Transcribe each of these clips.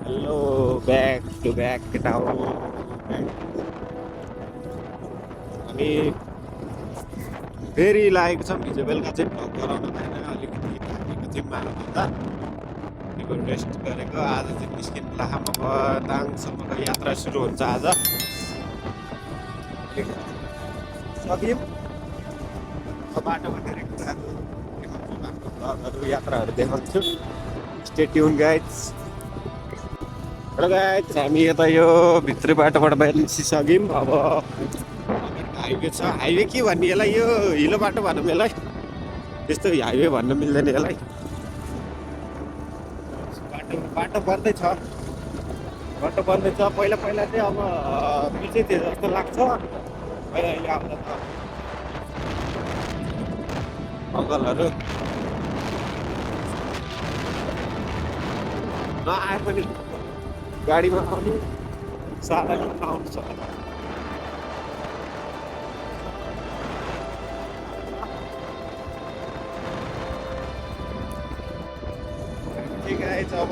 Hello back to back town. हामी फेरि लागेको छौँ। हिजो बेलुका चाहिँ भ्लग गराउन थिएन, अलिकति थाकेको थियौँ मालबजारबाट रेस्ट गरेको। आज चाहिँ निस्किनु लामबदाङसम्मको यात्रा सुरु हुन्छ। आज सक्यौँ बाटोमा धेरै कुराहरू देखाउँछु, आफ्नो भ्लगहरू यात्राहरू देखाउँछु। Stay tune guys. Hello guys, हामी यता यो भित्री बाटोबाट बाहिर निस्किसक्यौँ। अब हाइवे छ, हाइवे के भन्ने यसलाई, यो हिलो बाटो भनौँ यसलाई, त्यस्तो हाइवे भन्न मिल्दैन यसलाई। बाटो बन्दैछ, पहिला पहिला चाहिँ अब पिछे थियो जस्तो लाग्छ। अहिले अहिले आउँदा त अङ्कलहरू नआए पनि गाडीमा आउनु साह्रै आउँछ। ठिक आएछ। अब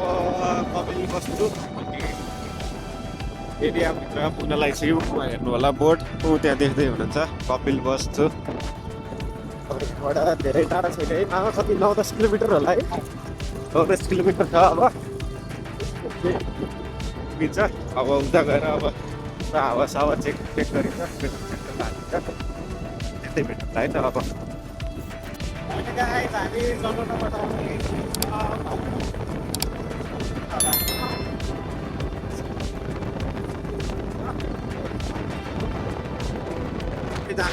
कपिल बस्छु एरियाभित्र पुग्न लागिसक्यो। हेर्नु होला बोर्ड, त्यहाँ देख्दै हुनुहुन्छ कपिल बस्छु। तपाईँबाट धेरै टाढा छैन है, कति 9-10 किलोमिटर होला है, 9-10 किलोमिटर छ। अब पुगिन्छ। अब उता गएर अब हावा चेक गरिन्छ, त्यस्तै भेट्छ है त। अब हामी जलपाइगुडीबाट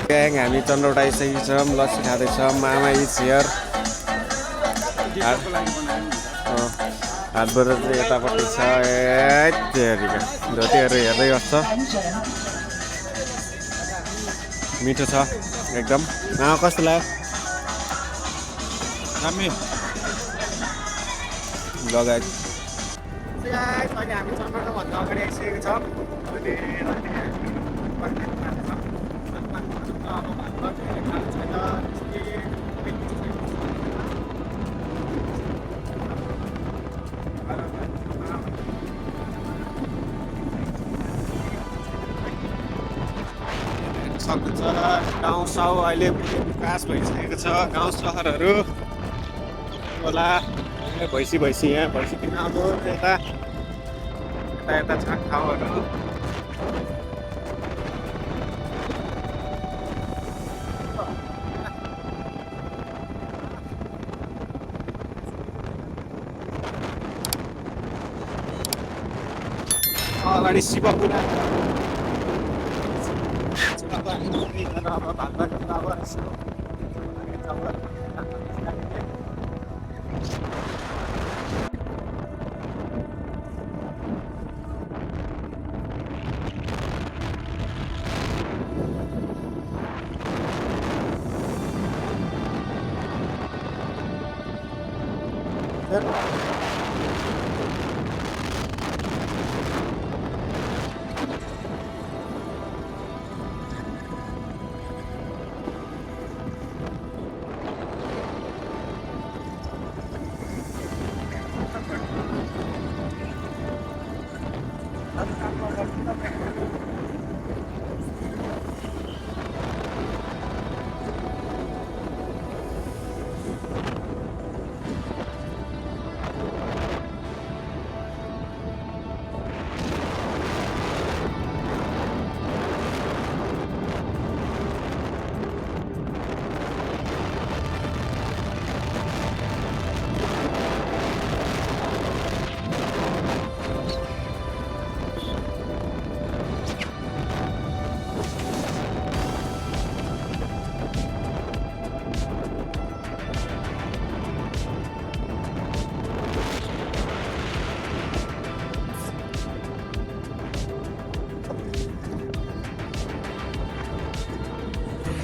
ग्याङ हामी चन्द्रवटा आइसकेको छौँ। लस्सी खाँदैछौँ। मामा इज हियर। हातबाट चाहिँ यतापट्टि छ। धोतीहरू हेर्दै बस्छ। मिठो छ एकदम। कस्तो लाग्यो? दामी लगायत हामी चन्द्रवटाभन्दा अगाडि आइसकेको छौँ। सक्नुहुन्छ गाउँ साउ अहिले विकास भइसकेको छ। गाउँ सहरहरू होला भैँसी यहाँ भैँसी किन अब यता छ ठाउँहरू। अगाडि शिवपुरा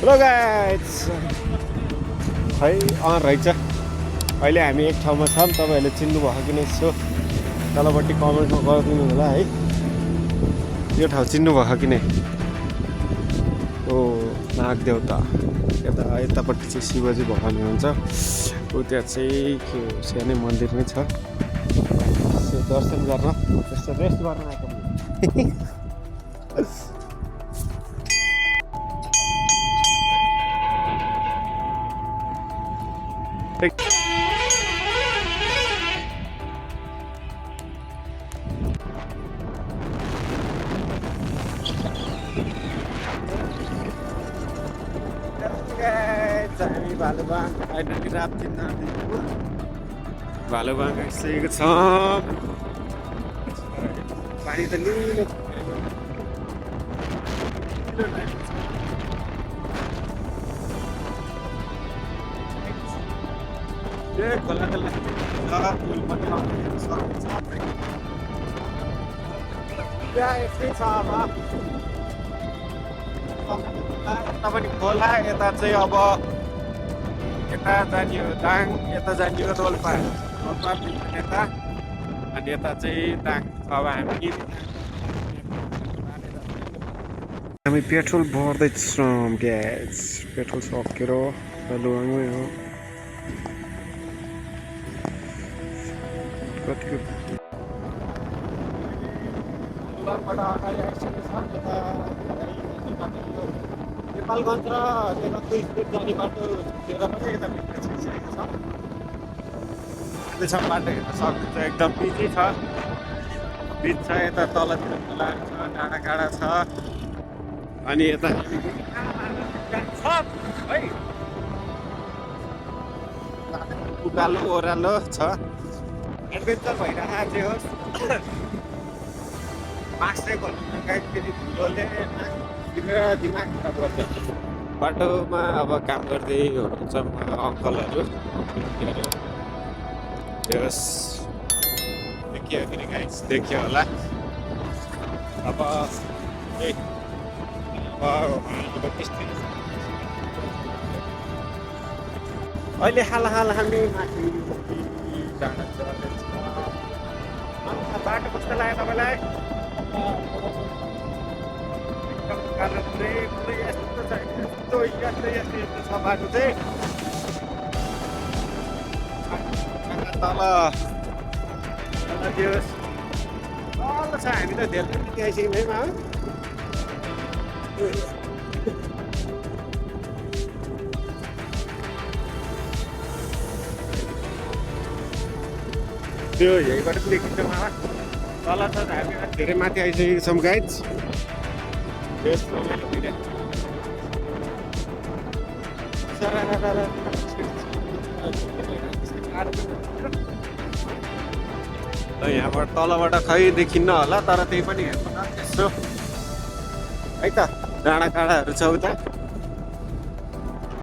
हेलो गाइस, है रहेछ। अहिले हामी एक ठाउँमा छौँ। तपाईँहरूले चिन्नुभयो कि नै यसो तलपट्टि कमेन्टमा गरिदिनु होला है, यो ठाउँ चिन्नुभयो कि नै। ओ नागदेवता यतापट्टि चाहिँ शिवजी भगवान हुनुहुन्छ। त्यहाँ चाहिँ के हो, सानै मन्दिर नै छ। दर्शन गर्न त्यस्तो रेस्ट गर्न आएको हामी भालुबाङ अहिले रात 3 भालुबाङ आइसकेको छ पानी त निलो खोला खोला यस्तै छ अब पनि खोला यता चाहिँ अब यता जाने हो दाङ यता जाने हो रोल्पा यता अनि यता चाहिँ दाङ अब हामी पेट्रोल भर्दैछौँ ग्यास पेट्रोल सकेर भालुबाङमै हो कतिको नेपालगञ्ज र नेपालको स्टेट जाने बाटो लिएर पनि यता भित्र छिरिसकेको छ त्यसमा बाटो हेर्न सक्नुहुन्छ एकदम बिजी छ बिच छ यता तलतिर खोला छ डाँडा छ अनि यता है उकालो ओह्रालो छ एडभेन्चर भइरहेको चाहिँ होस् मास्क चाहिँ खोल्नु फेरि धुलोले दिमाग खराब गर्छ बाटोमा अब काम गर्दै हुनुहुन्छ अङ्कलहरू देखियो फेरि गाइस देखियो होला अब अहिले हाल हामी माथि जाँदा बाटो कस्तो लाग्यो तपाईँलाई यस्तो छ बाटो चाहिँ तल छ हामी त धेरै पनि आइसक्यौँ है त्यो यहीँबाट पनि देखिन्छ मलाई तल छ हामी धेरै माथि आइसकेको छौँ गाइज यहाँबाट तलबाट खै देखिन्न होला तर त्यही पनि हेर्नु न यसो है त डाँडाकाँडाहरू छ उता